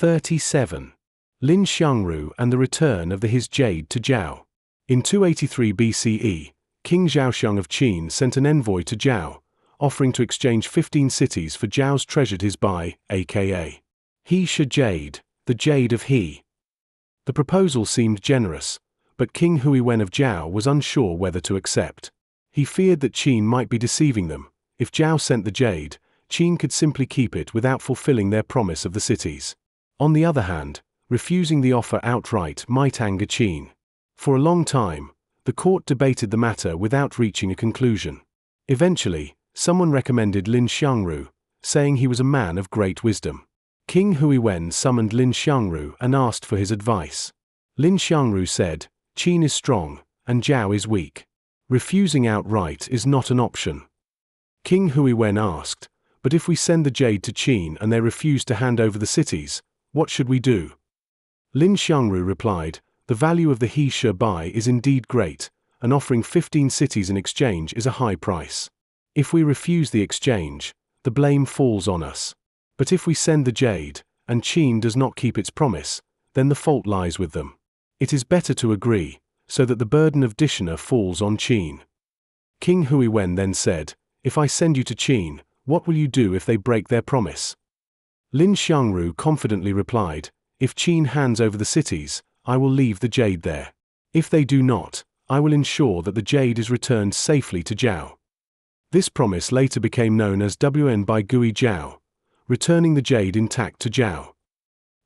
37. Lin Xiangru and the return of his jade to Zhao. In 283 BCE, King Zhaoxiang of Qin sent an envoy to Zhao, offering to exchange 15 cities for Zhao's treasured Bai, aka He Shi Jade, the Jade of He. The proposal seemed generous, but King Huiwen of Zhao was unsure whether to accept. He feared that Qin might be deceiving them. If Zhao sent the jade, Qin could simply keep it without fulfilling their promise of the cities. On the other hand, refusing the offer outright might anger Qin. For a long time, the court debated the matter without reaching a conclusion. Eventually, someone recommended Lin Xiangru, saying he was a man of great wisdom. King Huiwen summoned Lin Xiangru and asked for his advice. Lin Xiangru said, "Qin is strong, and Zhao is weak. Refusing outright is not an option." King Huiwen asked, "But if we send the jade to Qin and they refuse to hand over the cities, what should we do?" Lin Xiangru replied, "The value of the He Shi Bai is indeed great, and offering 15 cities in exchange is a high price. If we refuse the exchange, the blame falls on us. But if we send the jade, and Qin does not keep its promise, then the fault lies with them. It is better to agree, so that the burden of Dishonor falls on Qin." King Huiwen then said, "If I send you to Qin, what will you do if they break their promise?" Lin Xiangru confidently replied, "If Qin hands over the cities, I will leave the jade there. If they do not, I will ensure that the jade is returned safely to Zhao." This promise later became known as Wn by Gui Zhao, returning the jade intact to Zhao.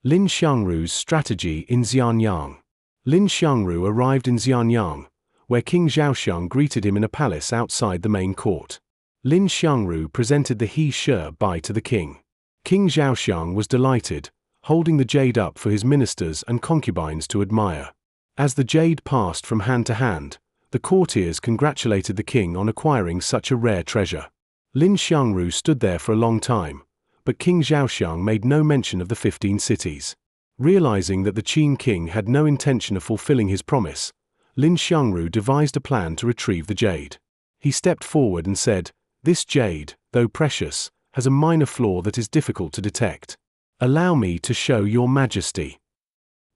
Lin Xiangru's strategy in Xianyang. Lin Xiangru arrived in Xianyang, where King Zhaoxiang greeted him in a palace outside the main court. Lin Xiangru presented the He Shi Bai to the king. King Zhaoxiang was delighted, holding the jade up for his ministers and concubines to admire. As the jade passed from hand to hand, the courtiers congratulated the king on acquiring such a rare treasure. Lin Xiangru stood there for a long time, but King Zhaoxiang made no mention of the 15 cities. Realizing that the Qin king had no intention of fulfilling his promise, Lin Xiangru devised a plan to retrieve the jade. He stepped forward and said, "This jade, though precious, has a minor flaw that is difficult to detect. Allow me to show your majesty."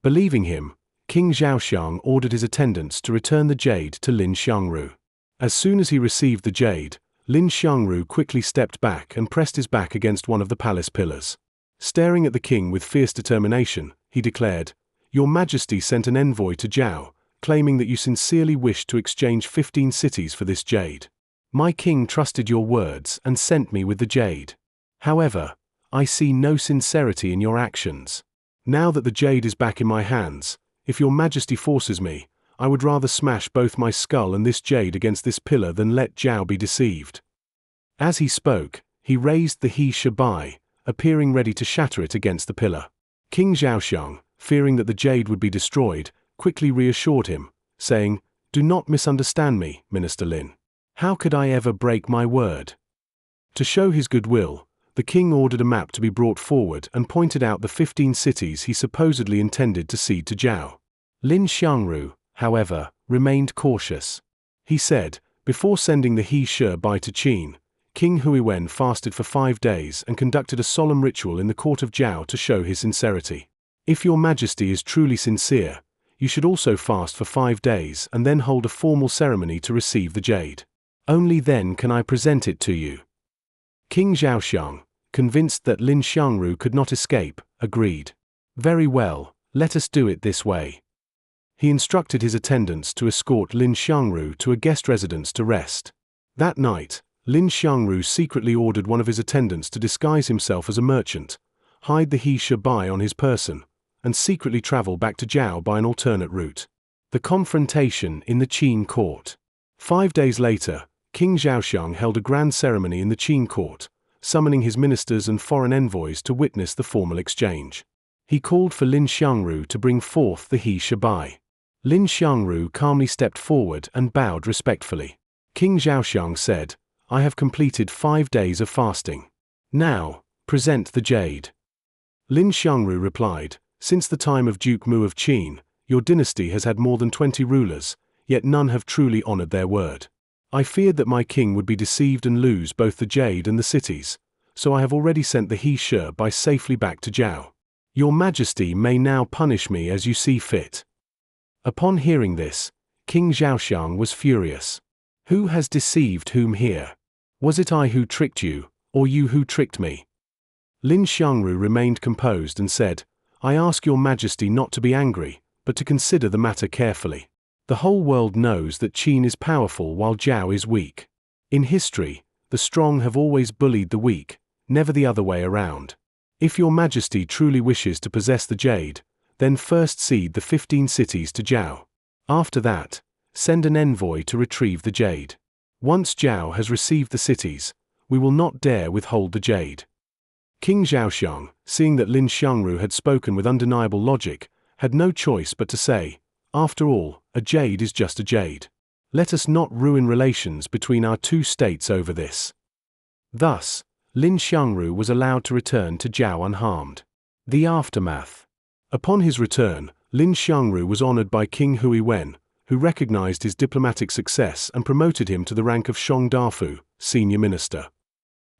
Believing him, King Zhaoxiang ordered his attendants to return the jade to Lin Xiangru. As soon as he received the jade, Lin Xiangru quickly stepped back and pressed his back against one of the palace pillars. Staring at the king with fierce determination, he declared, "Your Majesty sent an envoy to Zhao, claiming that you sincerely wished to exchange 15 cities for this jade. My king trusted your words and sent me with the jade. However, I see no sincerity in your actions. Now that the jade is back in my hands, if your Majesty forces me, I would rather smash both my skull and this jade against this pillar than let Zhao be deceived." As he spoke, he raised the He Shi Bai, appearing ready to shatter it against the pillar. King Zhaoxiang, fearing that the jade would be destroyed, quickly reassured him, saying, "Do not misunderstand me, Minister Lin. How could I ever break my word?" To show his goodwill, the king ordered a map to be brought forward and pointed out the 15 cities he supposedly intended to cede to Zhao. Lin Xiangru, however, remained cautious. He said, "Before sending the He Shi Bai to Qin, King Huiwen fasted for 5 days and conducted a solemn ritual in the court of Zhao to show his sincerity. If your Majesty is truly sincere, you should also fast for 5 days and then hold a formal ceremony to receive the jade. Only then can I present it to you." King Zhaoxiang, convinced that Lin Xiangru could not escape, agreed. "Very well, let us do it this way." He instructed his attendants to escort Lin Xiangru to a guest residence to rest. That night, Lin Xiangru secretly ordered one of his attendants to disguise himself as a merchant, hide the He Shi Bai on his person, and secretly travel back to Zhao by an alternate route. The confrontation in the Qin court. 5 days later, King Zhaoxiang held a grand ceremony in the Qin court, summoning his ministers and foreign envoys to witness the formal exchange. He called for Lin Xiangru to bring forth the He Shi Bai. Lin Xiangru calmly stepped forward and bowed respectfully. King Zhaoxiang said, "I have completed 5 days of fasting. Now, present the jade." Lin Xiangru replied, "Since the time of Duke Mu of Qin, your dynasty has had more than 20 rulers, yet none have truly honored their word. I feared that my king would be deceived and lose both the jade and the cities, so I have already sent the He Shi Bai safely back to Zhao. Your Majesty may now punish me as you see fit." Upon hearing this, King Zhaoxiang was furious. "Who has deceived whom here? Was it I who tricked you, or you who tricked me?" Lin Xiangru remained composed and said, "I ask your Majesty not to be angry, but to consider the matter carefully. The whole world knows that Qin is powerful while Zhao is weak. In history, the strong have always bullied the weak, never the other way around. If your Majesty truly wishes to possess the jade, then first cede the 15 cities to Zhao. After that, send an envoy to retrieve the jade. Once Zhao has received the cities, we will not dare withhold the jade." King Zhaoxiang, seeing that Lin Xiangru had spoken with undeniable logic, had no choice but to say, "After all, a jade is just a jade. Let us not ruin relations between our two states over this." Thus, Lin Xiangru was allowed to return to Zhao unharmed. The aftermath. Upon his return, Lin Xiangru was honored by King Huiwen, who recognized his diplomatic success and promoted him to the rank of Shongdafu, senior minister.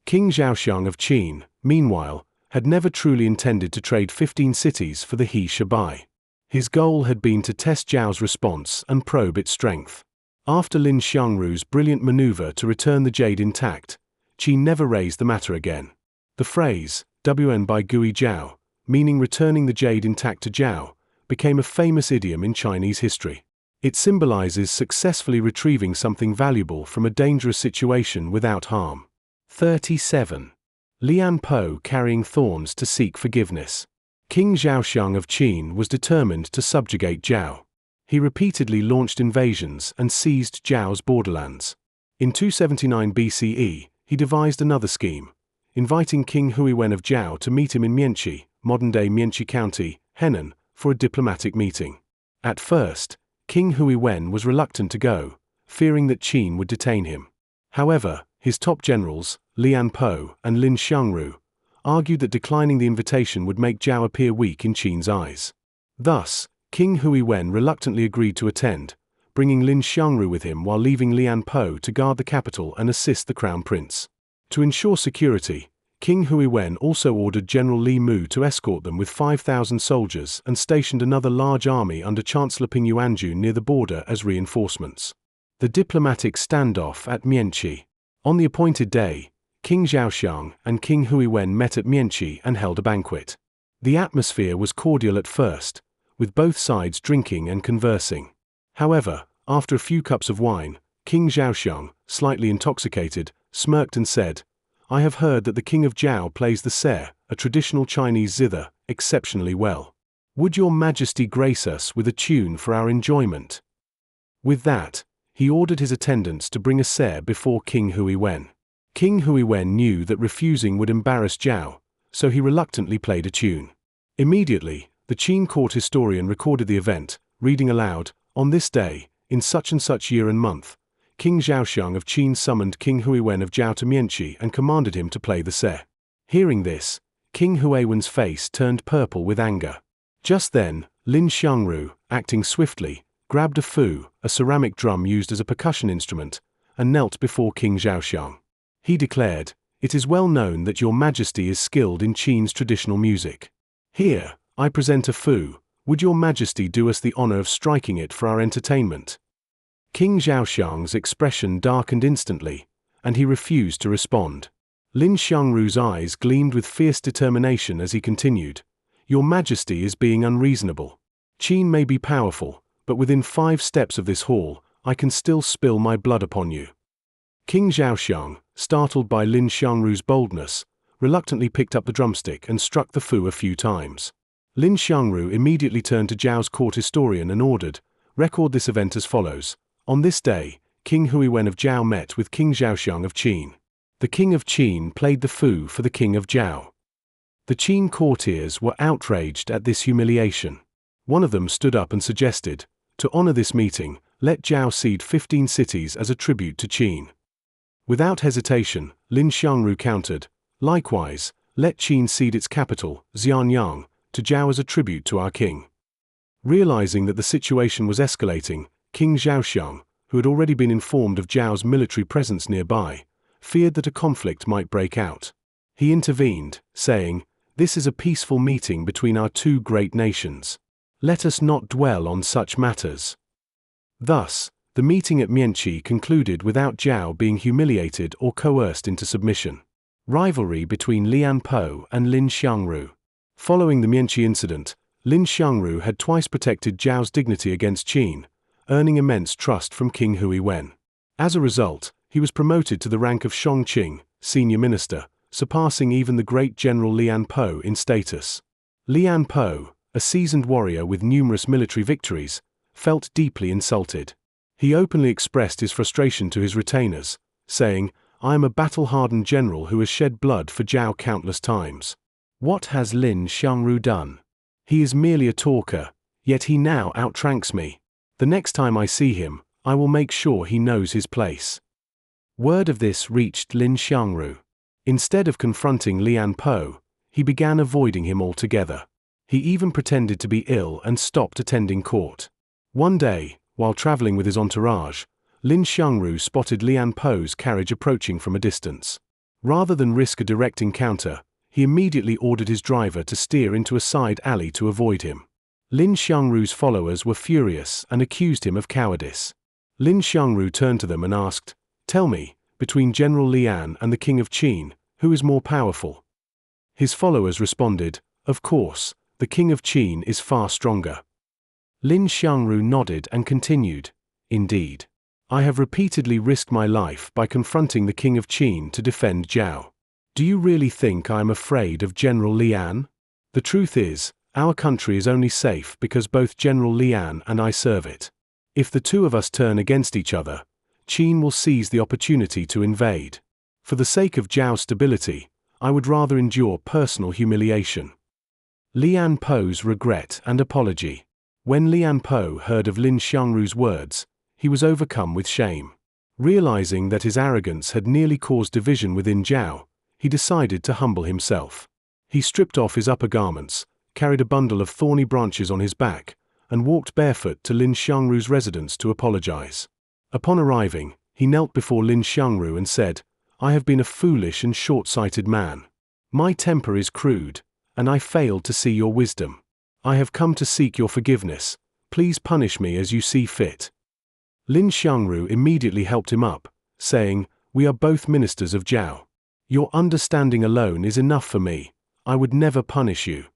King Zhaoxiang of Qin, meanwhile, had never truly intended to trade 15 cities for the He Shabai. His goal had been to test Zhao's response and probe its strength. After Lin Xiangru's brilliant maneuver to return the jade intact, Qin never raised the matter again. The phrase, "Wn by Gui Zhao," meaning returning the jade intact to Zhao, became a famous idiom in Chinese history. It symbolizes successfully retrieving something valuable from a dangerous situation without harm. 37. Lian Po carrying thorns to seek forgiveness. King Zhaoxiang of Qin was determined to subjugate Zhao. He repeatedly launched invasions and seized Zhao's borderlands. In 279 BCE, he devised another scheme, inviting King Huiwen of Zhao to meet him in Mianqi, modern-day Mianqi County, Henan, for a diplomatic meeting. At first, King Huiwen was reluctant to go, fearing that Qin would detain him. However, his top generals, Lian Po and Lin Xiangru, argued that declining the invitation would make Zhao appear weak in Qin's eyes. Thus, King Huiwen reluctantly agreed to attend, bringing Lin Xiangru with him while leaving Lian Po to guard the capital and assist the crown prince. To ensure security, King Huiwen also ordered General Li Mu to escort them with 5,000 soldiers and stationed another large army under Chancellor Ping Yuanjun near the border as reinforcements. The diplomatic standoff at Mianqi. On the appointed day, King Zhaoxiang and King Huiwen met at Mianqi and held a banquet. The atmosphere was cordial at first, with both sides drinking and conversing. However, after a few cups of wine, King Zhaoxiang, slightly intoxicated, smirked and said, "I have heard that the King of Zhao plays the ser, a traditional Chinese zither, exceptionally well. Would your Majesty grace us with a tune for our enjoyment?" With that, he ordered his attendants to bring a ser before King Huiwen. King Huiwen knew that refusing would embarrass Zhao, so he reluctantly played a tune. Immediately, the Qin court historian recorded the event, reading aloud, "On this day, in such and such year and month, King Zhaoxiang of Qin summoned King Huiwen of Zhao to Mianqi and commanded him to play the ser." Hearing this, King Huiwen's face turned purple with anger. Just then, Lin Xiangru, acting swiftly, grabbed a fu, a ceramic drum used as a percussion instrument, and knelt before King Zhaoxiang. He declared, "It is well known that your Majesty is skilled in Qin's traditional music. Here, I present a fu. Would your Majesty do us the honor of striking it for our entertainment?" King Zhaoxiang's expression darkened instantly, and he refused to respond. Lin Xiangru's eyes gleamed with fierce determination as he continued, "Your Majesty is being unreasonable. Qin may be powerful, but within 5 steps of this hall, I can still spill my blood upon you." King Zhaoxiang, startled by Lin Xiangru's boldness, reluctantly picked up the drumstick and struck the fu a few times. Lin Xiangru immediately turned to Zhao's court historian and ordered, "Record this event as follows. On this day, King Huiwen of Zhao met with King Zhaoxiang of Qin. The King of Qin played the fu for the King of Zhao." The Qin courtiers were outraged at this humiliation. One of them stood up and suggested, "To honor this meeting, let Zhao cede 15 cities as a tribute to Qin." Without hesitation, Lin Xiangru countered, "Likewise, let Qin cede its capital, Xianyang, to Zhao as a tribute to our king." Realizing that the situation was escalating, King Zhaoxiang, who had already been informed of Zhao's military presence nearby, feared that a conflict might break out. He intervened, saying, This is a peaceful meeting between our two great nations. Let us not dwell on such matters." Thus, the meeting at Mianqi concluded without Zhao being humiliated or coerced into submission. Rivalry between Lian Po and Lin Xiangru. Following the Mianqi incident, Lin Xiangru had twice protected Zhao's dignity against Qin, earning immense trust from King Hui Wen. As a result, he was promoted to the rank of Shongqing, senior minister, surpassing even the great general Lian Po in status. Lian Po, a seasoned warrior with numerous military victories, felt deeply insulted. He openly expressed his frustration to his retainers, saying, "I am a battle-hardened general who has shed blood for Zhao countless times. What has Lin Xiangru done? He is merely a talker, yet he now outranks me. The next time I see him, I will make sure he knows his place." Word of this reached Lin Xiangru. Instead of confronting Lian Po, he began avoiding him altogether. He even pretended to be ill and stopped attending court. One day, while traveling with his entourage, Lin Xiangru spotted Lian Po's carriage approaching from a distance. Rather than risk a direct encounter, he immediately ordered his driver to steer into a side alley to avoid him. Lin Xiangru's followers were furious and accused him of cowardice. Lin Xiangru turned to them and asked, "Tell me, between General Lian and the King of Qin, who is more powerful?" His followers responded, "Of course, the King of Qin is far stronger." Lin Xiangru nodded and continued, "Indeed. I have repeatedly risked my life by confronting the King of Qin to defend Zhao. Do you really think I am afraid of General Lian? The truth is, our country is only safe because both General Lian and I serve it. If the two of us turn against each other, Qin will seize the opportunity to invade. For the sake of Zhao's stability, I would rather endure personal humiliation." Lian Po's regret and apology. When Lian Po heard of Lin Xiangru's words, he was overcome with shame. Realizing that his arrogance had nearly caused division within Zhao, he decided to humble himself. He stripped off his upper garments, carried a bundle of thorny branches on his back, and walked barefoot to Lin Xiangru's residence to apologize. Upon arriving, he knelt before Lin Xiangru and said, "I have been a foolish and short-sighted man. My temper is crude, and I failed to see your wisdom. I have come to seek your forgiveness. Please punish me as you see fit." Lin Xiangru immediately helped him up, saying, "We are both ministers of Zhao. Your understanding alone is enough for me. I would never punish you."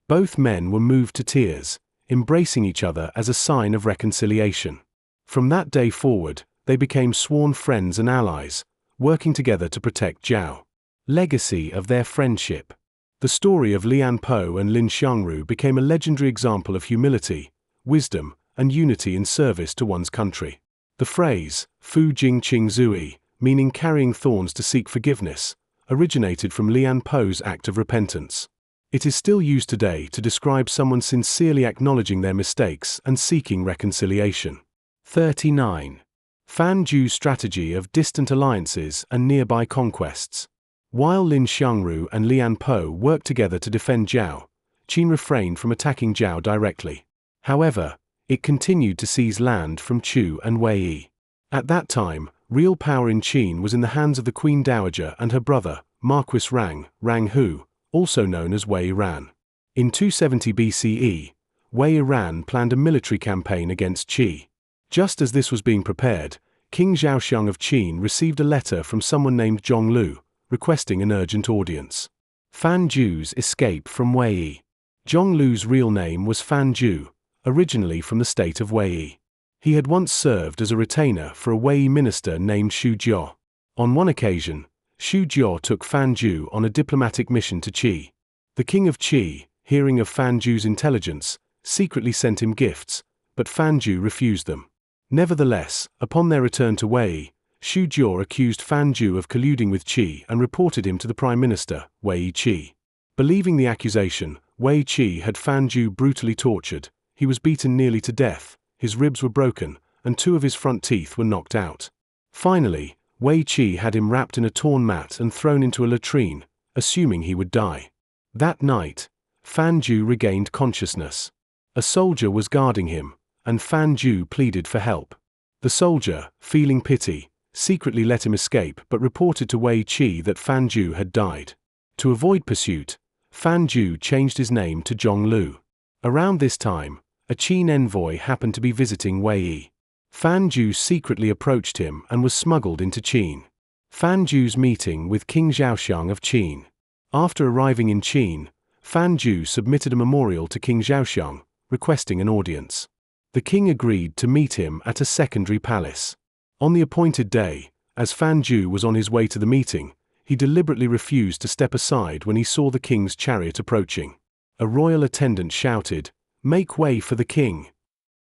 Both men were moved to tears, embracing each other as a sign of reconciliation. From that day forward, they became sworn friends and allies, working together to protect Zhao. Legacy of their friendship. The story of Lian Po and Lin Xiangru became a legendary example of humility, wisdom, and unity in service to one's country. The phrase, "Fu Jing Qing Zui," meaning carrying thorns to seek forgiveness, originated from Lian Po's act of repentance. It is still used today to describe someone sincerely acknowledging their mistakes and seeking reconciliation. 39. Fan Zhu's strategy of distant alliances and nearby conquests. While Lin Xiangru and Lian Po worked together to defend Zhao, Qin refrained from attacking Zhao directly. However, it continued to seize land from Chu and Wei Yi. At that time, real power in Qin was in the hands of the Queen Dowager and her brother, Marquis Rang, Rang Hu, also known as Wei Ran. In 270 BCE, Wei Ran planned a military campaign against Qi. Just as this was being prepared, King Zhaoxiang of Qin received a letter from someone named Zhong Lu, requesting an urgent audience. Fan Zhu's escape from Wei Yi. Zhong Lu's real name was Fan Zhu, originally from the state of Wei Yi. He had once served as a retainer for a Wei Yi minister named Xu Jiao. On one occasion, Xu Jiao took Fan Zhu on a diplomatic mission to Qi. The king of Qi, hearing of Fan Zhu's intelligence, secretly sent him gifts, but Fan Zhu refused them. Nevertheless, upon their return to Wei Yi, Xu Jiao accused Fan Zhu of colluding with Qi and reported him to the prime minister, Wei Qi. Believing the accusation, Wei Qi had Fan Zhu brutally tortured. He was beaten nearly to death, his ribs were broken, and 2 of his front teeth were knocked out. Finally, Wei Qi had him wrapped in a torn mat and thrown into a latrine, assuming he would die. That night, Fan Zhu regained consciousness. A soldier was guarding him, and Fan Zhu pleaded for help. The soldier, feeling pity, secretly let him escape but reported to Wei Qi that Fan Zhu had died. To avoid pursuit, Fan Zhu changed his name to Zhonglu. Around this time, a Qin envoy happened to be visiting Wei Yi. Fan Zhu secretly approached him and was smuggled into Qin. Fan Zhu's meeting with King Zhaoxiang of Qin. After arriving in Qin, Fan Zhu submitted a memorial to King Zhaoxiang, requesting an audience. The king agreed to meet him at a secondary palace. On the appointed day, as Fan Zhu was on his way to the meeting, he deliberately refused to step aside when he saw the king's chariot approaching. A royal attendant shouted, "Make way for the king."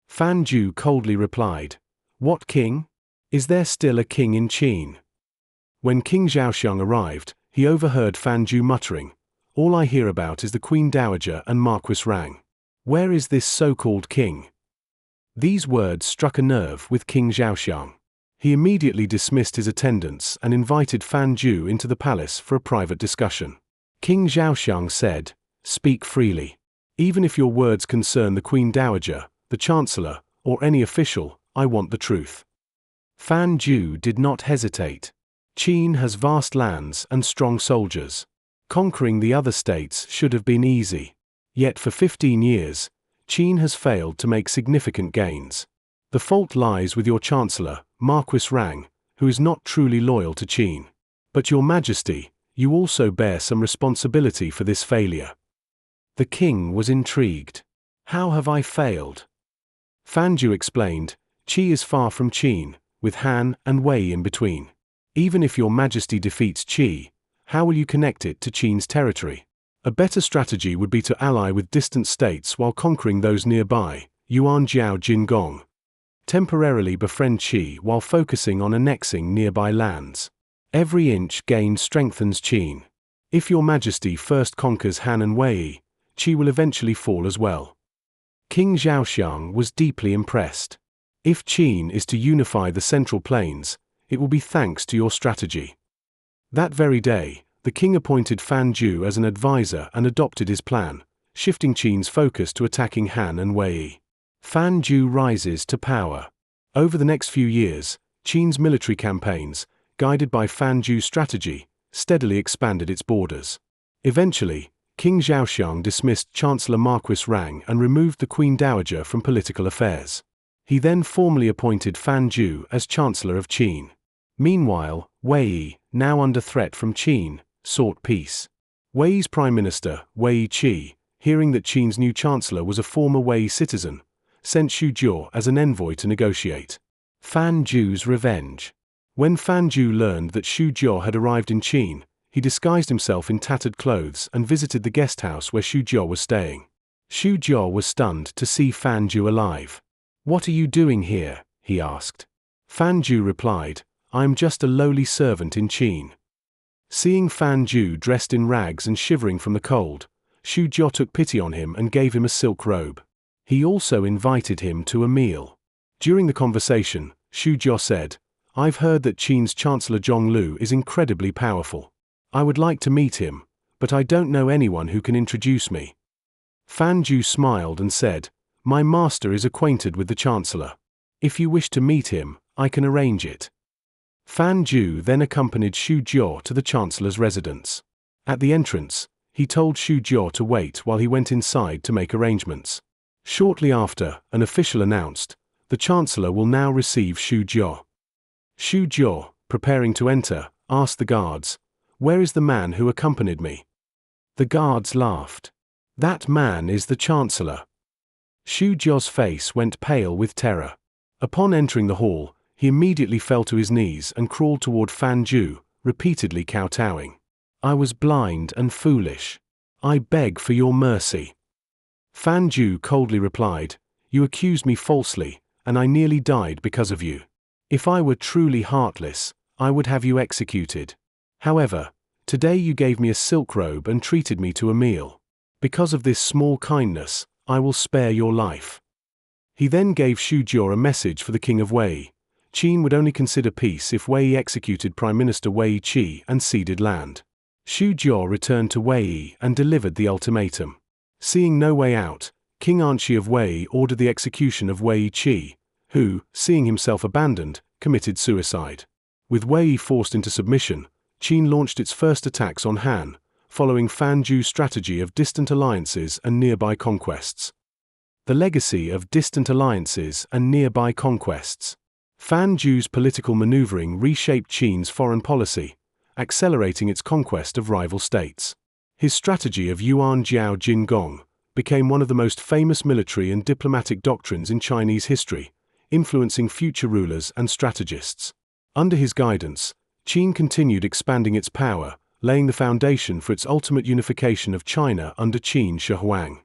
Fan Zhu coldly replied, "What king? Is there still a king in Qin?" When King Zhaoxiang arrived, he overheard Fan Zhu muttering, "All I hear about is the Queen Dowager and Marquis Rang. Where is this so-called king?" These words struck a nerve with King Zhaoxiang. He immediately dismissed his attendants and invited Fan Zhu into the palace for a private discussion. King Zhaoxiang said, "Speak freely. Even if your words concern the Queen Dowager, the Chancellor, or any official, I want the truth." Fan Zhu did not hesitate. Qin has vast lands and strong soldiers. Conquering the other states should have been easy. Yet for 15 years, Qin has failed to make significant gains. The fault lies with your Chancellor, Marquis Rang, who is not truly loyal to Qin. But Your Majesty, you also bear some responsibility for this failure. The king was intrigued. How have I failed? Fan Zhu explained, Qi is far from Qin, with Han and Wei in between. Even if Your Majesty defeats Qi, how will you connect it to Qin's territory? A better strategy would be to ally with distant states while conquering those nearby, Yuan Jiao Jingong. Temporarily befriend Qi while focusing on annexing nearby lands. Every inch gained strengthens Qin. If Your Majesty first conquers Han and Wei, Qi will eventually fall as well. King Zhaoxiang was deeply impressed. If Qin is to unify the Central Plains, it will be thanks to your strategy. That very day, the king appointed Fan Zhu as an advisor and adopted his plan, shifting Qin's focus to attacking Han and Wei. Fan Zhu rises to power. Over the next few years, Qin's military campaigns, guided by Fan Zhu's strategy, steadily expanded its borders. Eventually, King Zhaoxiang dismissed Chancellor Marquis Rang and removed the Queen Dowager from political affairs. He then formally appointed Fan Zhu as Chancellor of Qin. Meanwhile, Wei Yi, now under threat from Qin, sought peace. Wei's Prime Minister, Wei Qi, hearing that Qin's new Chancellor was a former Wei citizen, sent Xu Jiao as an envoy to negotiate. Fan Zhu's revenge. When Fan Zhu learned that Xu Jiao had arrived in Qin, he disguised himself in tattered clothes and visited the guest house where Xu Jiao was staying. Xu Jiao was stunned to see Fan Zhu alive. "What are you doing here?" he asked. Fan Zhu replied, "I am just a lowly servant in Qin." Seeing Fan Zhu dressed in rags and shivering from the cold, Xu Jiao took pity on him and gave him a silk robe. He also invited him to a meal. During the conversation, Xu Jiao said, "I've heard that Qin's Chancellor Zhonglu is incredibly powerful. I would like to meet him, but I don't know anyone who can introduce me." Fan Zhu smiled and said, "My master is acquainted with the Chancellor. If you wish to meet him, I can arrange it." Fan Zhu then accompanied Xu Jiao to the Chancellor's residence. At the entrance, he told Xu Jiao to wait while he went inside to make arrangements. Shortly after, an official announced, "The Chancellor will now receive Xu Jiao." Xu Jiao, preparing to enter, asked the guards, "Where is the man who accompanied me?" The guards laughed. "That man is the Chancellor." Xu Jiao's face went pale with terror. Upon entering the hall, he immediately fell to his knees and crawled toward Fan Zhu, repeatedly kowtowing. "I was blind and foolish. I beg for your mercy." Fan Zhu coldly replied, "You accused me falsely, and I nearly died because of you. If I were truly heartless, I would have you executed. However, today you gave me a silk robe and treated me to a meal. Because of this small kindness, I will spare your life." He then gave Xu Jiao a message for the king of Wei. Qin would only consider peace if Wei executed Prime Minister Wei Qi and ceded land. Xu Jiao returned to Wei and delivered the ultimatum. Seeing no way out, King Anshi of Wei ordered the execution of Wei Qi, who, seeing himself abandoned, committed suicide. With Wei forced into submission, Qin launched its first attacks on Han, following Fan Zhu's strategy of distant alliances and nearby conquests. The legacy of distant alliances and nearby conquests. Fan Zhu's political maneuvering reshaped Qin's foreign policy, accelerating its conquest of rival states. His strategy of Yuan Jiao Jin Gong became one of the most famous military and diplomatic doctrines in Chinese history, influencing future rulers and strategists. Under his guidance, Qin continued expanding its power, laying the foundation for its ultimate unification of China under Qin Shi Huang.